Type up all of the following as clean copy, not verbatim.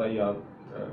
RIR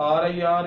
RIR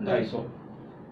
250,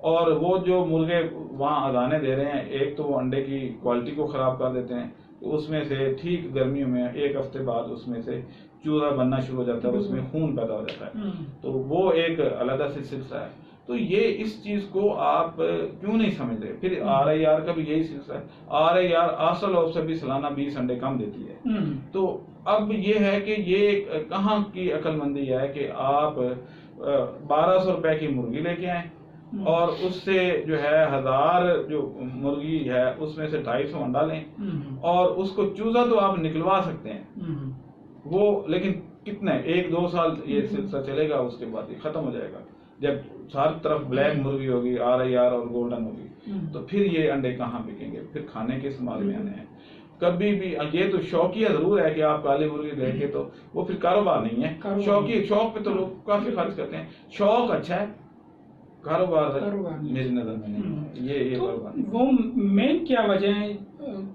اور وہ جو مرغے وہاں دانے دے رہے ہیں، ایک تو وہ انڈے کی کوالٹی کو خراب کر دیتے ہیں، اس میں سے ٹھیک گرمیوں میں 1 ہفتے بعد اس میں سے چوہا بننا شروع ہو جاتا ہے، اس میں خون پیدا ہو جاتا ہے، تو وہ ایک علیحدہ سے سلسلہ ہے۔ تو یہ اس چیز کو آپ کیوں نہیں سمجھ رہے؟ پھر RIR کا بھی یہی سلسلہ ہے، RIR آسل آف سے بھی سالانہ 20 انڈے کم دیتی ہے۔ تو اب یہ ہے کہ یہ کہاں کی عقل مندی ہے کہ آپ 1200 روپے کی مرغی لے کے آئیں اور اس سے جو ہے 1000 جو مرغی ہے اس میں سے 250 انڈا لیں، اور اس کو چوزا تو آپ نکلوا سکتے ہیں وہ، لیکن کتنے 1-2 سال یہ سلسلہ چلے گا، اس کے بعد یہ ختم ہو جائے گا۔ جب ہر طرف بلیک مرغی ہوگی، RIR اور گولڈن ہوگی، تو پھر یہ انڈے کہاں بکیں گے؟ پھر کھانے کے استعمال میں آنے ہیں۔ کبھی بھی یہ تو شوقیہ ضرور ہے کہ آپ کالی مرغی دیکھیں تو وہ پھر کاروبار نہیں ہے۔ شوق پہ تو لوگ کافی خرچ کرتے ہیں، شوق اچھا ہے، کاروبار میری نظر میں نہیں ہے۔ یہ کاروبار وہ مین کیا وجہ ہے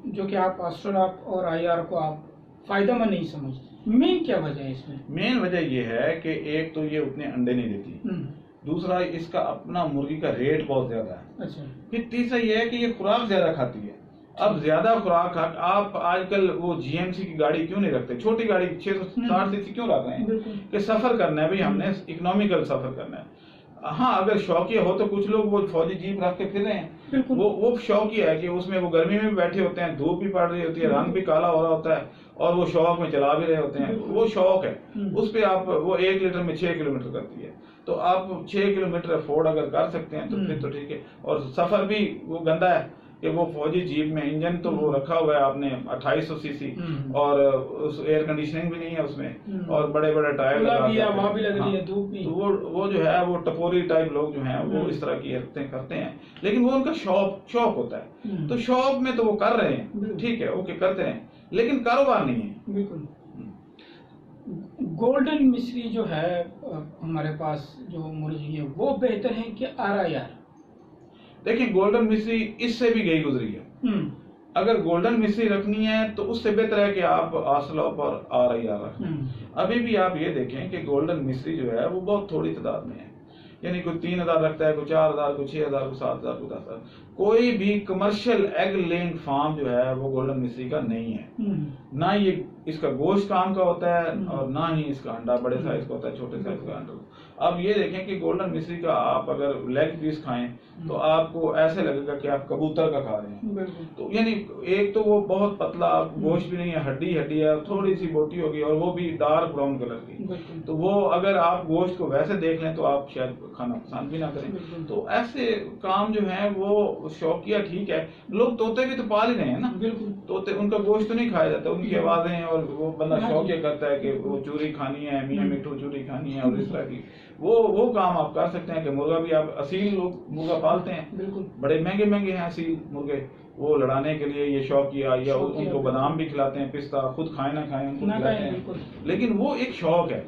جو کہ آپ آسٹرالاپ اور IR کو آپ فائدہ مند نہیں سمجھتے؟ مین کیا وجہ ہے اس میں؟ مین وجہ یہ ہے کہ ایک تو یہ اتنے انڈے نہیں دیتی، دوسرا اس کا اپنا مرغی کا ریٹ بہت زیادہ ہے، پھر تیسرا یہ ہے کہ یہ خوراک زیادہ کھاتی ہے۔ اب زیادہ خوراک آپ آج کل وہ GMC کی گاڑی کیوں نہیں رکھتے؟ چھوٹی گاڑی 660 cc کیوں رکھ رہے ہیں؟ کہ سفر کرنا ہے بھائی، ہم نے اکنامیکل سفر کرنا ہے۔ ہاں اگر شوقیہ ہو تو کچھ لوگ وہ فوجی جیپ رکھ کے پھر رہے ہیں، وہ شوقیہ ہے کہ اس میں وہ گرمی میں بھی بیٹھے ہوتے ہیں، دھوپ بھی پڑ رہی ہوتی ہے، رنگ بھی کالا ہو رہا ہوتا ہے، اور وہ شوق میں چلا بھی رہے ہوتے ہیں، وہ شوق ہے۔ اس پہ آپ وہ 1 لیٹر میں 6 کلومیٹر کرتی ہے، تو آپ 6 کلومیٹر افورڈ اگر کر سکتے ہیں تو پھر تو ٹھیک ہے۔ اور سفر بھی وہ گندا ہے کہ وہ فوجی جیپ میں انجن تو وہ رکھا ہوا ہے آپ نے 2800 cc، اور ایئر کنڈیشننگ بھی نہیں ہے اس میں، اور بڑے بڑے ٹائر تو وہ جو ہے وہ ٹپوری ٹائپ لوگ جو ہیں وہ اس طرح کی حرکتیں کرتے ہیں، لیکن وہ ان کا شوق ہوتا ہے، تو شوق میں تو وہ کر رہے ہیں، ٹھیک ہے، اوکے کرتے ہیں، لیکن کاروبار نہیں ہے۔ بالکل۔ گولڈن مصری جو ہے ہمارے پاس جو مرغی ہے وہ بہتر ہے کہ RIR؟ دیکھیں گولڈن مصری اس سے بھی گئی گزری ہے، اگر گولڈن مصری رکھنی ہے تو اس سے بہتر ہے کہ آپ آسلاپ اور RIR رکھیں۔ ابھی بھی آپ یہ دیکھیں کہ گولڈن مصری جو ہے وہ بہت تھوڑی تعداد میں ہے، یعنی کوئی 3000 رکھتا ہے، کوئی 4000، کوئی 6000، کوئی 7000، کوئی 10000۔ کوئی بھی کمرشل ایگ لینگ فارم جو ہے وہ گولڈن مصری کا نہیں ہے، نہ یہ اس کا گوشت کام کا ہوتا ہے اور نہ ہی اس کا انڈا بڑے سائز کا ہوتا ہے، چھوٹے سائز کا انڈا۔ اب یہ دیکھیں کہ گولڈن مصری کا آپ اگر لیگ پیس کھائیں تو آپ کو ایسے لگے گا کہ آپ کبوتر کا کھا رہے ہیں، تو یعنی ایک تو وہ بہت پتلا گوشت بھی نہیں ہے، ہڈی ہے، تھوڑی سی بوٹی ہوگی، اور وہ بھی ڈارک براؤن کلر کی، تو وہ اگر آپ گوشت کو ویسے دیکھ لیں تو آپ شاید کھانا پسند بھی نہ کریں۔ تو ایسے کام جو ہیں وہ شوقیہ ٹھیک ہے، لوگ طوطے بھی تو پال ہی رہے ہیں نا، طوطے ان کا گوشت تو نہیں کھایا جاتا، ان کی آوازیں، اور وہ بندہ شوقیہ کرتا ہے کہ وہ چوری کھانی ہے، میاں میٹھو چوری کھانی ہے، اور اس طرح کی وہ کام آپ کر سکتے ہیں۔ کہ مرغا بھی آپ اصیل لوگ مرغا پالتے ہیں، بڑے مہنگے ہیں اصیل مرغے، وہ لڑانے کے لیے یہ شوقیہ، یا ان کو بادام بھی کھلاتے ہیں، پستہ، خود کھائیں نہ کھائیں ان کو کھلاتے ہیں، لیکن وہ ایک شوق ہے۔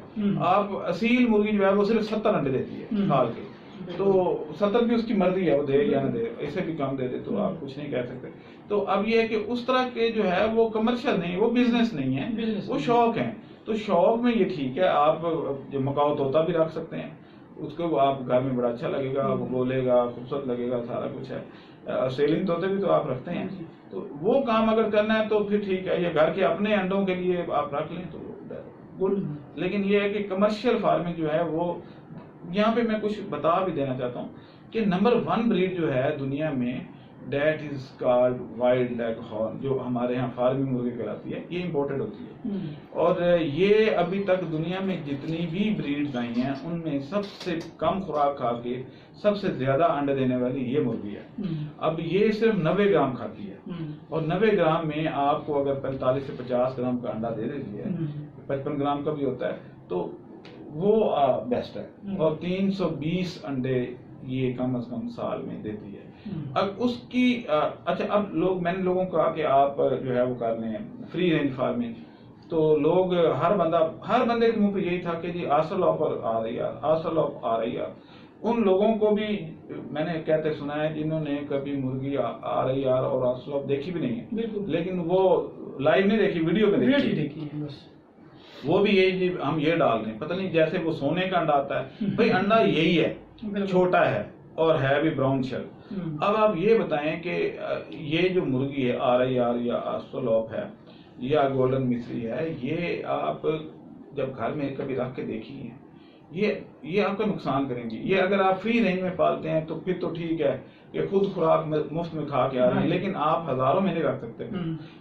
آپ اصیل مرغی جو ہے وہ صرف 70 انڈے دیتی ہے سال کے، تو 70 بھی اس کی مرضی ہے، وہ دے یا نہ دے، اسے بھی کم دے دے تو آپ کچھ نہیں کہہ سکتے۔ تو اب یہ ہے کہ اس طرح کے جو ہے وہ کمرشل نہیں، وہ بزنس نہیں ہے، وہ شوق ہیں۔ تو شوق میں یہ ٹھیک ہے، آپ جو مکاؤ طوطا بھی رکھ سکتے ہیں، اس کو آپ گھر میں بڑا اچھا لگے گا، وہ بولے گا، خوبصورت لگے گا، سارا کچھ ہے۔ سیلنگ طوطے بھی تو آپ رکھتے ہیں، تو وہ کام اگر کرنا ہے تو پھر ٹھیک ہے، یا گھر کے اپنے انڈوں کے لیے آپ رکھ لیں تو گڈ۔ لیکن یہ ہے کہ کمرشل فارمنگ جو ہے وہ، یہاں پہ میں کچھ بتا بھی دینا چاہتا ہوں کہ نمبر 1 بریڈ جو ہے دنیا میں، that is called wild leg horn, جو ہمارے یہاں فارمی مرغی کہلاتی ہے، یہ امپورٹڈ ہوتی ہے، اور یہ ابھی تک دنیا میں جتنی بھی بریڈز آئی ہیں ان میں سب سے کم خوراک کھا کے سب سے زیادہ انڈے دینے والی یہ مرغی ہے۔ اب یہ صرف 90 گرام کھاتی ہے، اور 90 گرام میں آپ کو اگر 45 سے 50 گرام کا انڈا دے دیتی ہے، 55 گرام کا بھی ہوتا ہے، تو وہ بیسٹ ہے، اور 320 انڈے یہ کم از کم سال میں دیتی ہے۔ اب اس کی اچھا، اب میں نے لوگوں کو کہا کہ آپ جو ہے وہ کر لیں فری رینج فارمنگ، تو لوگ ہر بندے کے منہ پہ یہی تھا کہ جی آسلاپ اور RIR۔ ان لوگوں کو بھی میں نے کہتے سنا ہے جنہوں نے کبھی مرغی RIR اور آسلاپ دیکھی بھی نہیں ہے، لیکن وہ لائیو نہیں دیکھی، ویڈیو میں دیکھی، وہ بھی یہی جی ہم یہ ڈال رہے ہیں، پتہ نہیں جیسے وہ سونے کا انڈا آتا ہے، بھائی انڈا یہی ہے، چھوٹا ہے، اور ہے بھی براؤن شیل. اب آپ یہ بتائیں کہ یہ جو مرغی ہے RIR یا آسٹرالوپ ہے یا گولڈن مصری ہے، یہ آپ جب گھر میں کبھی رکھ کے دیکھیے یہ آپ کا نقصان کریں گی. یہ اگر آپ فری رینج میں پالتے ہیں تو پھر تو ٹھیک ہے کہ خود خوراک مفت میں کھا کے آ رہے ہیں، لیکن آپ ہزاروں میں نہیں رکھ سکتے.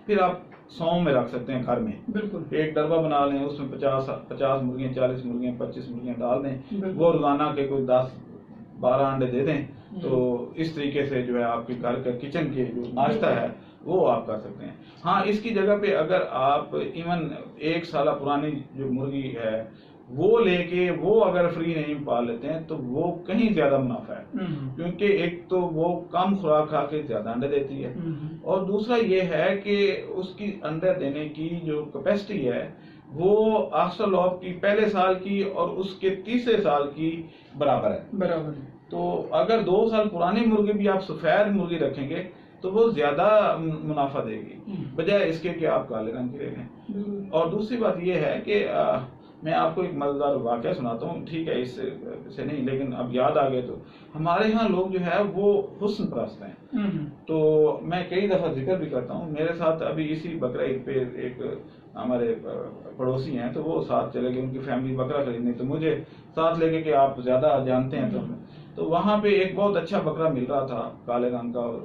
پھر آپ 100 میں رکھ سکتے ہیں گھر میں. بالکل ایک ڈربہ بنا لیں، اس میں 50 مرغیاں، 40 مرغیاں، 25 مرغیاں ڈال دیں. وہ روزانہ کے کوئی 10-12 انڈے دے دیں. تو اس طریقے سے جو ہے آپ کے گھر کا کچن کے جو ناشتہ ہے وہ آپ کر سکتے ہیں. ہاں، اس کی جگہ پہ اگر آپ ایون 1 سالہ پرانی جو مرغی ہے وہ لے کے وہ اگر فری نہیں پال لیتے ہیں تو وہ کہیں زیادہ منافع ہے، کیونکہ ایک تو وہ کم خوراک کھا کے زیادہ انڈے دیتی ہے، اور دوسرا یہ ہے کہ اس کی انڈے دینے کی جو کیپیسٹی ہے وہ آسٹرالوپ کی پہلے سال کی اور اس کے تیسرے سال کی برابر ہے. تو اگر 2 سال پرانی مرغی بھی آپ سفید مرغی رکھیں گے تو وہ زیادہ منافع دے گی بجائے اس کے کہ آپ کالے رنگ کی لے لیں. اور دوسری بات یہ ہے کہ میں آپ کو ایک مزیدار واقعہ سناتا ہوں، ٹھیک ہے، اس سے نہیں، لیکن اب یاد آ گئے. تو ہمارے ہاں لوگ جو ہے وہ حسن پرست ہیں. تو میں کئی دفعہ ذکر بھی کرتا ہوں، میرے ساتھ ابھی اسی بقرہ عید پہ ایک ہمارے پڑوسی ہیں تو وہ ساتھ چلے گئے، ان کی فیملی بکرا خریدنی، تو مجھے ساتھ لے کے کہ آپ زیادہ جانتے ہیں. تو وہاں پہ ایک بہت اچھا بکرا مل رہا تھا کالے رنگ کا اور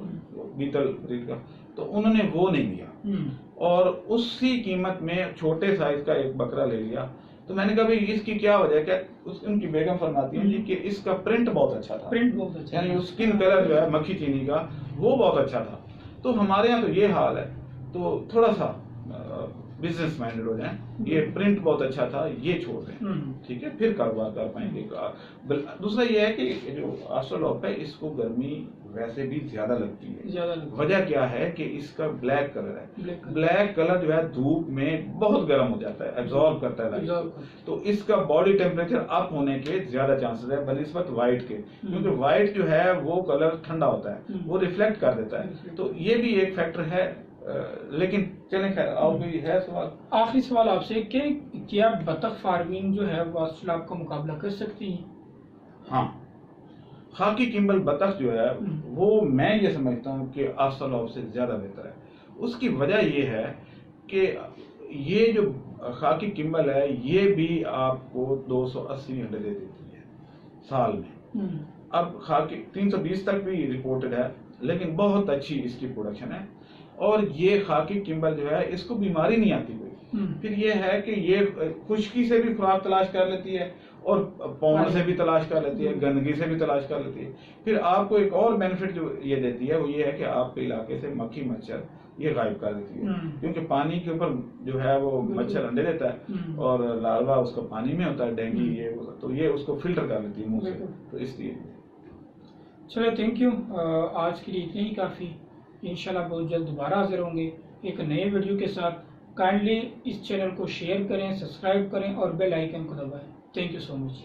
بیتل بریڈ کا، تو انہوں نے وہ نہیں لیا اور اسی قیمت میں چھوٹے سائز کا ایک بکرا لے لیا. تو میں نے کہا بھائی اس کی کیا وجہ ہے؟ ان کی بیگم فرماتی ہیں جی کہ اس کا پرنٹ بہت اچھا تھا، یعنی اسکن کلر جو ہے مکھی چینی کا وہ بہت اچھا تھا. تو ہمارے یہاں تو یہ حال ہے، تو تھوڑا سا بزنس مائنڈڈ ہو جائیں. یہ پرنٹ بہت اچھا تھا، یہ چھوڑ دیں، ٹھیک ہے، پھر کاروبار کر پائیں گے. دوسرا یہ ہے کہ جو آسٹرالوپ ہے اس کو گرمی ویسے بھی زیادہ لگتی ہے. وجہ کیا ہے کہ اس کا بلیک کلر ہے. بلیک کلر جو ہے دھوپ میں بہت گرم ہو جاتا ہے، ایبزارب کرتا ہے لائٹ، تو اس کا باڈی ٹیمپریچر اپ ہونے کے زیادہ چانسز ہے بنسبت وائٹ کے، کیونکہ وائٹ جو ہے وہ کلر ٹھنڈا ہوتا ہے، وہ ریفلیکٹ کر دیتا ہے. تو یہ بھی ایک فیکٹر ہے. لیکن چلیں خیر، اور کوئی ہے سوال؟ آخری سوال آپ سے کہ کیا بطخ فارمنگ جو ہے وہ آسٹرالوپ کا مقابلہ کر سکتی ہے؟ ہاں، خاکی کمبل بطخ جو ہے وہ میں یہ سمجھتا ہوں کہ آسٹرالوپ سے زیادہ بہتر ہے. اس کی وجہ یہ ہے کہ یہ جو خاکی کمبل ہے یہ بھی آپ کو 280 انڈے دے دیتی ہے سال میں. اب خاکی 320 تک بھی رپورٹڈ ہے، لیکن بہت اچھی اس کی پروڈکشن ہے. اور یہ خاکی کمبل جو ہے اس کو بیماری نہیں آتی کوئی. پھر یہ ہے کہ یہ خشکی سے بھی خوراک تلاش کر لیتی ہے اور پاؤنڈ سے بھی تلاش کر لیتی ہے، گندگی سے بھی تلاش کر لیتی ہے. پھر آپ کو ایک اور بینیفٹ جو یہ دیتی ہے وہ یہ ہے کہ آپ کے علاقے سے مکھی مچھر یہ غائب کر دیتی ہے، کیونکہ پانی کے اوپر جو ہے وہ مچھر انڈے دیتا ہے اور لاروا اس کا پانی میں ہوتا ہے، ڈینگی یہ، تو یہ اس کو فلٹر کر لیتی ہے منہ سے. تو اس لیے چلو تھینک یو. آج کے لیے اتنے ہی کافی. انشاءاللہ بہت جلد دوبارہ حاضر ہوں گے ایک نئے ویڈیو کے ساتھ. کائنڈلی اس چینل کو شیئر کریں، سبسکرائب کریں اور بیل آئیکن کو دبائیں. Thank you so much.